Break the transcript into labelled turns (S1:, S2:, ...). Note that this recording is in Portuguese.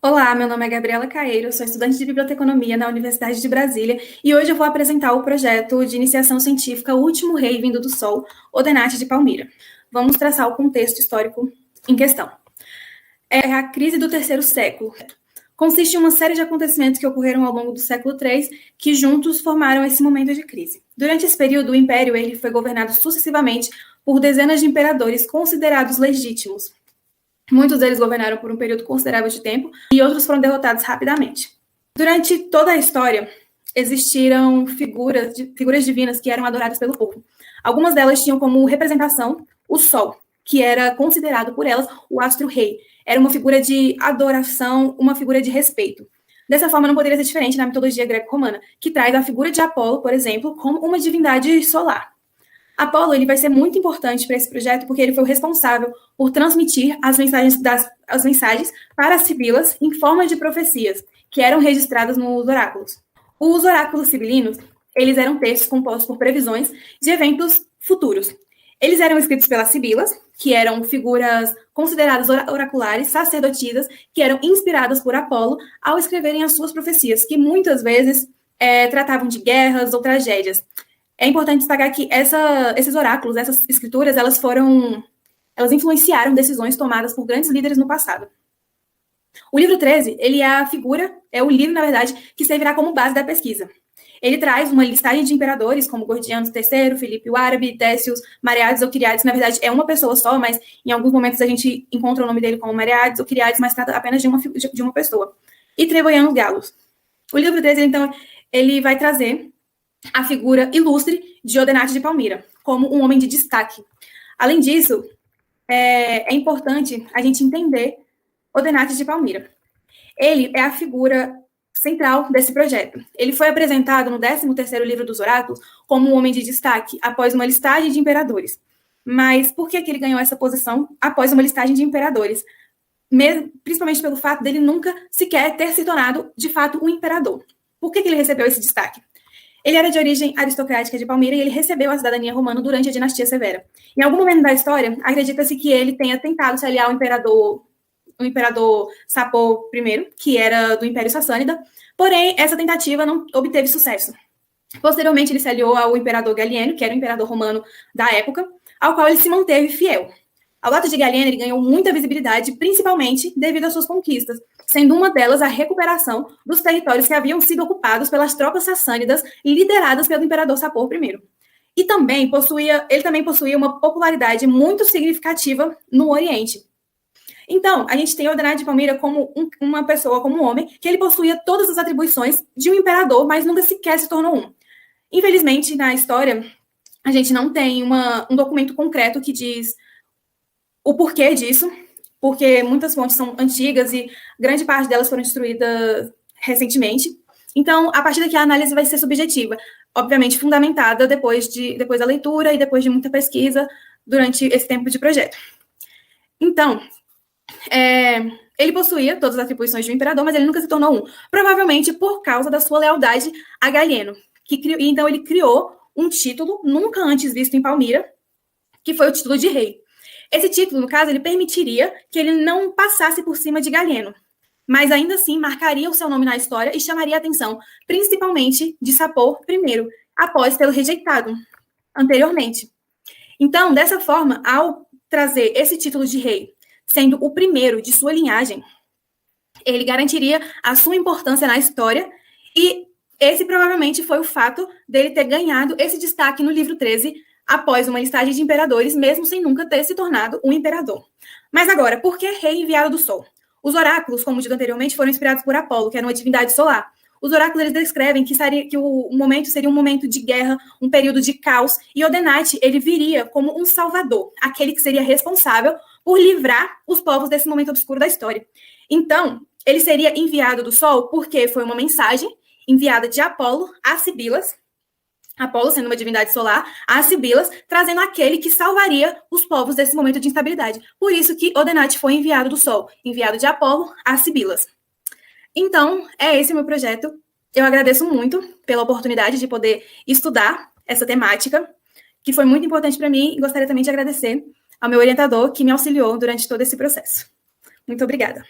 S1: Olá, meu nome é Gabriela Caeiro, sou estudante de biblioteconomia na Universidade de Brasília e hoje eu vou apresentar o projeto de iniciação científica O Último Rei Vindo do Sol, Odenate de Palmira. Vamos traçar o contexto histórico em questão. É a crise do terceiro século. Consiste em uma série de acontecimentos que ocorreram ao longo do século III, que juntos formaram esse momento de crise. Durante esse período, o Império ele foi governado sucessivamente por dezenas de imperadores considerados legítimos. Muitos deles governaram por um período considerável de tempo e outros foram derrotados rapidamente. Durante toda a história, existiram figuras divinas que eram adoradas pelo povo. Algumas delas tinham como representação o Sol, que era considerado por elas o astro-rei. Era uma figura de adoração, uma figura de respeito. Dessa forma, não poderia ser diferente na mitologia greco-romana, que traz a figura de Apolo, por exemplo, como uma divindade solar. Apolo ele vai ser muito importante para esse projeto porque ele foi o responsável por transmitir as mensagens para as sibilas em forma de profecias, que eram registradas nos oráculos. Os oráculos sibilinos, eles eram textos compostos por previsões de eventos futuros. Eles eram escritos pelas sibilas, que eram figuras consideradas oraculares, sacerdotisas, que eram inspiradas por Apolo ao escreverem as suas profecias, que muitas vezes tratavam de guerras ou tragédias. É importante destacar que esses oráculos, essas escrituras, elas influenciaram decisões tomadas por grandes líderes no passado. O livro 13, ele é o livro, na verdade, que servirá como base da pesquisa. Ele traz uma listagem de imperadores, como Gordiano III, Filipe o Árabe, Décius, Mariades ou Quiriades. Na verdade, é uma pessoa só, mas em alguns momentos a gente encontra o nome dele como Mariades ou Quiriades, mas trata apenas de uma pessoa. E Treboniano Galos. O livro 13, então, ele vai trazer a figura ilustre de Odenate de Palmira, como um homem de destaque. Além disso, é importante a gente entender Odenate de Palmira. Ele é a figura central desse projeto. Ele foi apresentado no 13º livro dos oráculos como um homem de destaque após uma listagem de imperadores. Mas por que ele ganhou essa posição após uma listagem de imperadores? Principalmente pelo fato dele nunca sequer ter se tornado, de fato, um imperador. Por que ele recebeu esse destaque? Ele era de origem aristocrática de Palmira e ele recebeu a cidadania romana durante a dinastia Severa. Em algum momento da história, acredita-se que ele tenha tentado se aliar ao imperador Sapor I, que era do Império Sassânida, porém, essa tentativa não obteve sucesso. Posteriormente, ele se aliou ao imperador Gallieno, que era o imperador romano da época, ao qual ele se manteve fiel. Ao lado de Gallieno, ele ganhou muita visibilidade, principalmente devido às suas conquistas, sendo uma delas a recuperação dos territórios que haviam sido ocupados pelas tropas sassânidas lideradas pelo imperador Sapor I. E ele também possuía uma popularidade muito significativa no Oriente. Então, a gente tem Odenate de Palmira como uma pessoa, como um homem, que ele possuía todas as atribuições de um imperador, mas nunca sequer se tornou um. Infelizmente, na história, a gente não tem um documento concreto que diz o porquê disso, porque muitas fontes são antigas e grande parte delas foram destruídas recentemente. Então, a partir daqui, a análise vai ser subjetiva, obviamente fundamentada depois da leitura e depois de muita pesquisa durante esse tempo de projeto. Então, ele possuía todas as atribuições de um imperador, mas ele nunca se tornou um, provavelmente por causa da sua lealdade a Gallieno. Então, ele criou um título nunca antes visto em Palmira, que foi o título de rei. Esse título, no caso, ele permitiria que ele não passasse por cima de Gallieno, mas ainda assim marcaria o seu nome na história e chamaria a atenção, principalmente de Sapor I, após tê-lo rejeitado anteriormente. Então, dessa forma, ao trazer esse título de rei, sendo o primeiro de sua linhagem, ele garantiria a sua importância na história e esse provavelmente foi o fato dele ter ganhado esse destaque no livro 13, após uma listagem de imperadores, mesmo sem nunca ter se tornado um imperador. Mas agora, por que rei enviado do sol? Os oráculos, como dito anteriormente, foram inspirados por Apolo, que era uma divindade solar. Os oráculos eles descrevem que o momento seria um momento de guerra, um período de caos, e Odenate ele viria como um salvador, aquele que seria responsável por livrar os povos desse momento obscuro da história. Então, ele seria enviado do sol porque foi uma mensagem enviada de Apolo às sibilas, Apolo sendo uma divindade solar, às sibilas, trazendo aquele que salvaria os povos desse momento de instabilidade. Por isso que Odenate foi enviado do Sol, enviado de Apolo às sibilas. Então, é esse o meu projeto. Eu agradeço muito pela oportunidade de poder estudar essa temática, que foi muito importante para mim, e gostaria também de agradecer ao meu orientador, que me auxiliou durante todo esse processo. Muito obrigada.